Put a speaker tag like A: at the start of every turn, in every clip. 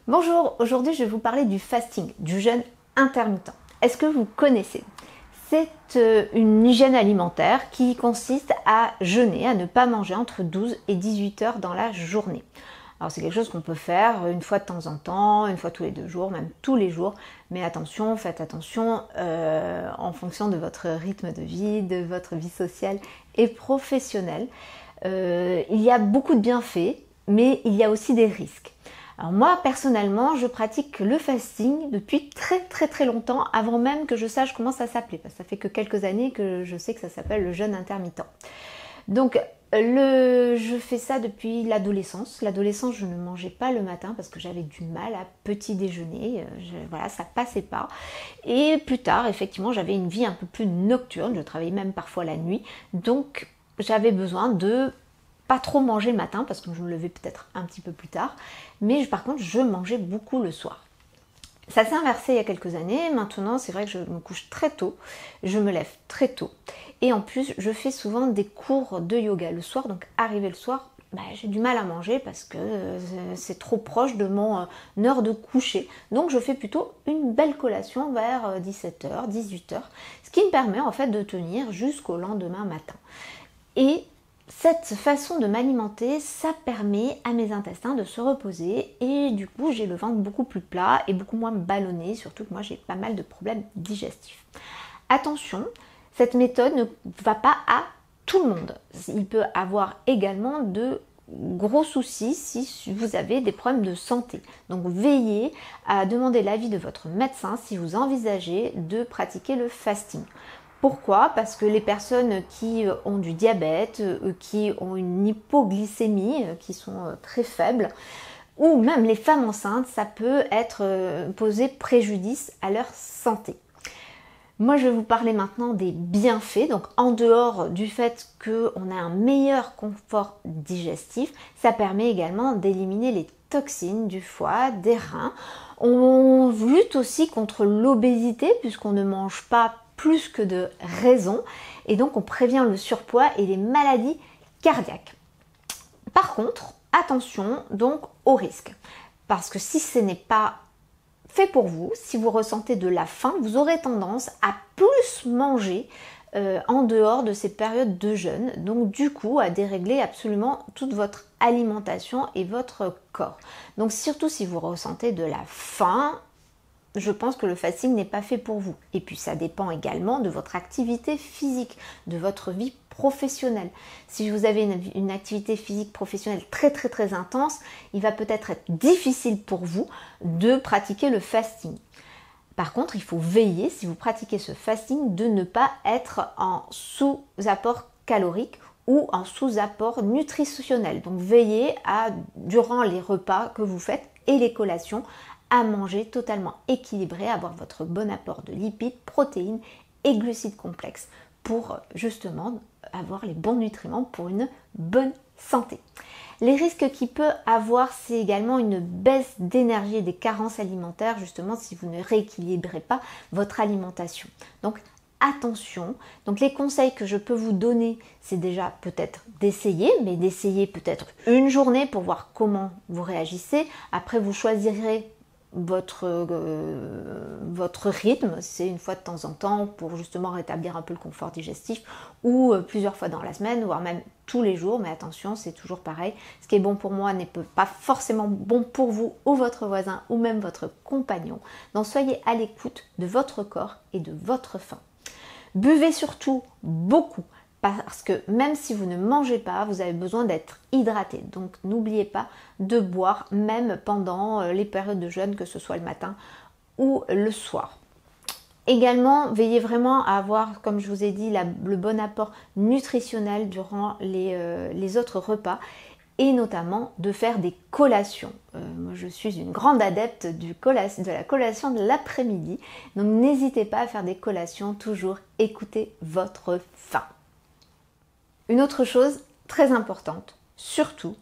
A: Bonjour, aujourd'hui je vais vous parler du fasting, du jeûne intermittent. Est-ce que vous connaissez? C'est une hygiène alimentaire qui consiste à jeûner, à ne pas manger entre 12 et 18 heures dans la journée. Alors c'est quelque chose qu'on peut faire une fois de temps en temps, une fois tous les 2 jours, même tous les jours. Mais attention, faites attention en fonction de votre rythme de vie, de votre vie sociale et professionnelle. Il y a beaucoup de bienfaits, mais il y a aussi des risques. Alors moi personnellement je pratique le fasting depuis très longtemps avant même que je sache comment ça s'appelait, parce que ça fait que quelques années que je sais que ça s'appelle le jeûne intermittent. Donc je fais ça depuis l'adolescence. L'adolescence je ne mangeais pas le matin parce que j'avais du mal à petit déjeuner, voilà, ça passait pas. Et plus tard effectivement j'avais une vie un peu plus nocturne, je travaillais même parfois la nuit, donc j'avais besoin de pas trop manger le matin parce que je me levais peut-être un petit peu plus tard, mais par contre je mangeais beaucoup le soir. Ça s'est inversé il y a quelques années. Maintenant c'est vrai que je me couche très tôt, je me lève très tôt et en plus je fais souvent des cours de yoga le soir, donc arrivé le soir j'ai du mal à manger parce que c'est trop proche de mon heure de coucher, donc je fais plutôt une belle collation vers 17h, 18h, ce qui me permet en fait de tenir jusqu'au lendemain matin. Et cette façon de m'alimenter, ça permet à mes intestins de se reposer et du coup j'ai le ventre beaucoup plus plat et beaucoup moins ballonné, surtout que moi j'ai pas mal de problèmes digestifs. Attention, cette méthode ne va pas à tout le monde. Il peut avoir également de gros soucis si vous avez des problèmes de santé. Donc veillez à demander l'avis de votre médecin si vous envisagez de pratiquer le fasting. Pourquoi? Parce que les personnes qui ont du diabète, qui ont une hypoglycémie, qui sont très faibles, ou même les femmes enceintes, ça peut poser préjudice à leur santé. Moi, je vais vous parler maintenant des bienfaits. Donc, en dehors du fait qu'on a un meilleur confort digestif, ça permet également d'éliminer les toxines du foie, des reins. On lutte aussi contre l'obésité puisqu'on ne mange pas plus que de raison, et donc on prévient le surpoids et les maladies cardiaques. Par contre, attention donc aux risques, parce que si ce n'est pas fait pour vous, si vous ressentez de la faim, vous aurez tendance à plus manger en dehors de ces périodes de jeûne, donc du coup à dérégler absolument toute votre alimentation et votre corps. Donc surtout si vous ressentez de la faim, je pense que le fasting n'est pas fait pour vous. Et puis ça dépend également de votre activité physique, de votre vie professionnelle. Si vous avez une activité physique professionnelle très intense, il va peut-être être difficile pour vous de pratiquer le fasting. Par contre, il faut veiller, si vous pratiquez ce fasting, de ne pas être en sous-apport calorique ou en sous-apport nutritionnel. Donc veillez à, durant les repas que vous faites et les collations, à manger totalement équilibré, avoir votre bon apport de lipides, protéines et glucides complexes pour justement avoir les bons nutriments pour une bonne santé. Les risques qu'il peut avoir, c'est également une baisse d'énergie et des carences alimentaires, justement si vous ne rééquilibrez pas votre alimentation. Donc attention, donc les conseils que je peux vous donner, c'est déjà peut-être d'essayer, mais d'essayer peut-être une journée pour voir comment vous réagissez. Après vous choisirez votre rythme, c'est une fois de temps en temps pour justement rétablir un peu le confort digestif, ou plusieurs fois dans la semaine, voire même tous les jours, mais attention, c'est toujours pareil, ce qui est bon pour moi n'est pas forcément bon pour vous ou votre voisin ou même votre compagnon. Donc soyez à l'écoute de votre corps et de votre faim. Buvez surtout beaucoup, parce que même si vous ne mangez pas, vous avez besoin d'être hydraté. Donc n'oubliez pas de boire même pendant les périodes de jeûne, que ce soit le matin ou le soir. Également, veillez vraiment à avoir, comme je vous ai dit, le bon apport nutritionnel durant les autres repas, et notamment de faire des collations. Moi je suis une grande adepte de la collation de l'après-midi, donc n'hésitez pas à faire des collations, toujours écoutez votre faim. Une autre chose très importante, surtout,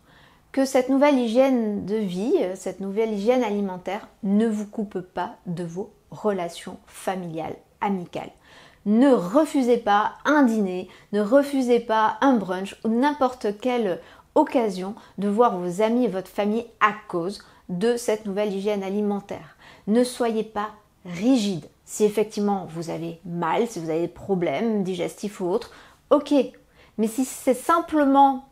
A: que cette nouvelle hygiène de vie, cette nouvelle hygiène alimentaire ne vous coupe pas de vos relations familiales, amicales. Ne refusez pas un dîner, ne refusez pas un brunch ou n'importe quelle occasion de voir vos amis et votre famille à cause de cette nouvelle hygiène alimentaire. Ne soyez pas rigide. Si effectivement vous avez mal, si vous avez des problèmes digestifs ou autres, ok. Mais si c'est simplement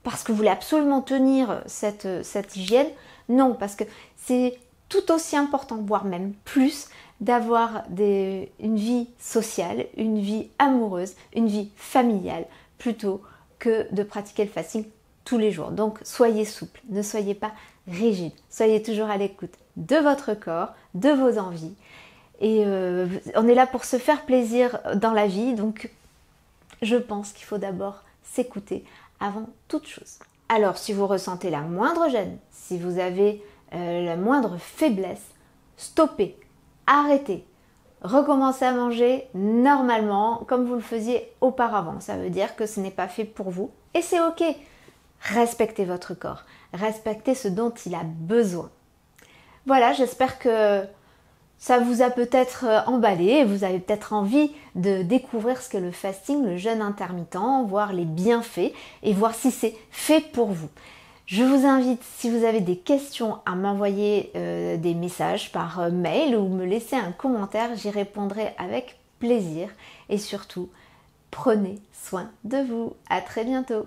A: parce que vous voulez absolument tenir cette hygiène, non, parce que c'est tout aussi important, voire même plus, d'avoir une vie sociale, une vie amoureuse, une vie familiale, plutôt que de pratiquer le fasting tous les jours. Donc soyez souple, ne soyez pas rigide, soyez toujours à l'écoute de votre corps, de vos envies. Et on est là pour se faire plaisir dans la vie, donc je pense qu'il faut d'abord s'écouter avant toute chose. Alors si vous ressentez la moindre gêne, si vous avez la moindre faiblesse, stoppez, arrêtez, recommencez à manger normalement comme vous le faisiez auparavant. Ça veut dire que ce n'est pas fait pour vous et c'est ok. Respectez votre corps, respectez ce dont il a besoin. Voilà, j'espère que ça vous a peut-être emballé, vous avez peut-être envie de découvrir ce qu'est le fasting, le jeûne intermittent, voir les bienfaits et voir si c'est fait pour vous. Je vous invite, si vous avez des questions, à m'envoyer des messages par mail ou me laisser un commentaire, j'y répondrai avec plaisir. Et surtout, prenez soin de vous. À très bientôt.